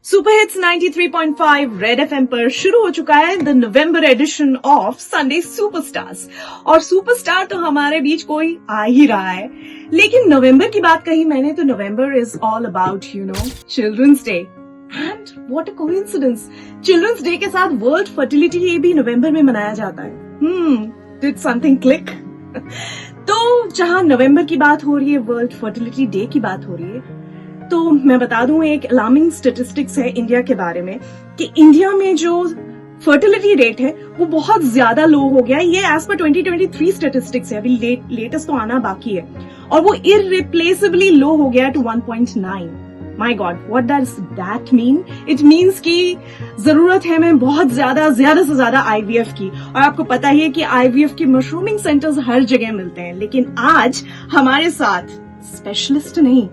Super hits 93.5 red FM पर शुरू हो चुका है the November edition of Sunday superstars. और सुपरस्टार तो हमारे बीच कोई आ ही रहा है, लेकिन नवंबर की बात कही मैंने तो November is all about children's day. And what a coincidence, children's day के साथ वर्ल्ड फर्टिलिटी डे भी नवंबर में मनाया जाता है। Did something click? तो जहां नवंबर की बात हो रही है, वर्ल्ड फर्टिलिटी डे की बात हो रही है, तो मैं बता दूं एक अलार्मिंग स्टेटिस्टिक्स है इंडिया के बारे में कि इंडिया में जो फर्टिलिटी रेट है वो बहुत ज्यादा लो हो गया है। ये एज पर 2023 स्टेटिस्टिक्स है, अभी लेटेस्ट तो आना बाकी है, और वो इररिप्लेसेबली लो हो गया to 1.9। My god, what does that mean? It means कि जरूरत है हमें बहुत ज्यादा से ज्यादा आईवीएफ की। और आपको पता ही है कि आईवीएफ के मशरूमिंग सेंटर्स हर जगह मिलते हैं, लेकिन आज हमारे साथ स्पेशलिस्ट नहीं,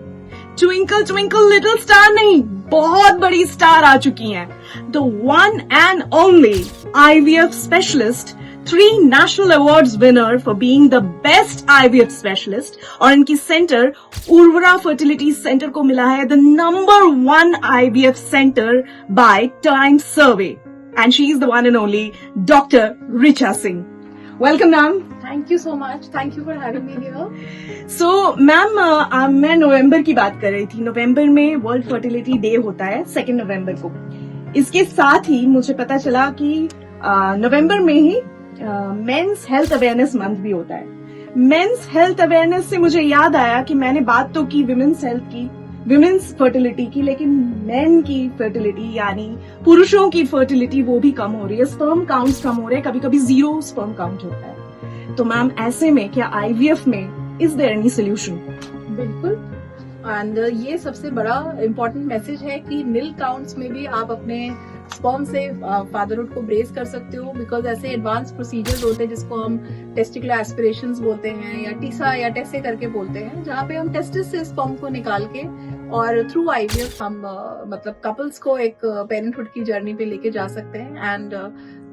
ट्विंकल ट्विंकल लिटिल स्टार नहीं, बहुत बड़ी स्टार आ चुकी हैं। The one and only IVF specialist, 3 national awards winner for being the best IVF specialist, और इनकी सेंटर उर्वरा फर्टिलिटी सेंटर को मिला है the number 1 IVF center by Times survey, and she is the one and only doctor Richa Singh. Welcome ma'am. Thank you so much. Thank you for having me here. So ma'am, मैं नवंबर की बात कर रही थी। नवंबर में वर्ल्ड फर्टिलिटी डे होता है 2 नवंबर को। इसके साथ ही मुझे पता चला कि नवंबर में ही मेंस हेल्थ अवेयरनेस मंथ भी होता है। मेंस हेल्थ अवेयरनेस से मुझे याद आया कि मैंने बात तो की विमेन्स हेल्थ की, विमेन्स फर्टिलिटी की, लेकिन मेन की फर्टिलिटी यानी पुरुषों की फर्टिलिटी वो भी कम हो रही है। स्पर्म काउंट्स कम हो रहे हैं, कभी कभी 0 स्पर्म काउंट होता है। तो मैम, ऐसे में क्या आईवीएफ में इज देयर एनी सोल्यूशन? बिल्कुल, एंड ये सबसे बड़ा इम्पोर्टेंट मैसेज है कि नील काउंट्स में भी आप अपने स्पर्म से फादरहुड को ब्रेस कर सकते हो, बिकॉज ऐसे एडवांस प्रोसीजर्स होते हैं जिसको हम टेस्टिकुलर एस्पिरेशंस बोलते हैं या टीसा या टेस्से करके बोलते हैं, जहाँ पे हम टेस्टिस से स्पर्म को निकाल के और थ्रू आईवीएफ हम मतलब कपल्स को एक पेरेंटहुड की जर्नी पे लेके जा सकते हैं। एंड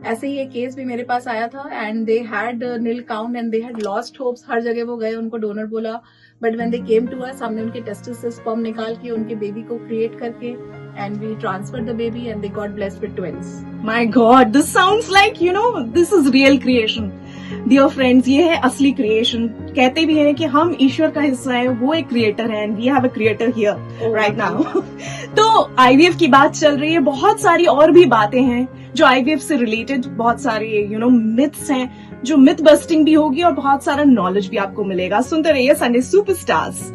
ऐसे ही एक केस भी मेरे पास आया था, and they had nil count and they had lost hopes. हर जगह वो गए, उनको डोनर बोला, but when they came to us, हमने उनके टेस्टिस से स्पर्म निकाल के उनके बेबी को क्रिएट करके and we transferred the baby and they got blessed with twins. My God, this sounds like this is real creation. Dear friends, ये है असली क्रिएशन। कहते भी हैं कि हम ईश्वर का हिस्सा है, वो एक क्रिएटर है, and we have a creator here right now. तो आईवीएफ की बात चल रही है, बहुत सारी और भी बातें हैं जो आईवीएफ से रिलेटेड, बहुत सारे मिथ्स हैं जो मिथ बस्टिंग भी होगी और बहुत सारा नॉलेज भी आपको मिलेगा। सुनते रहिए संडे सुपरस्टार्स।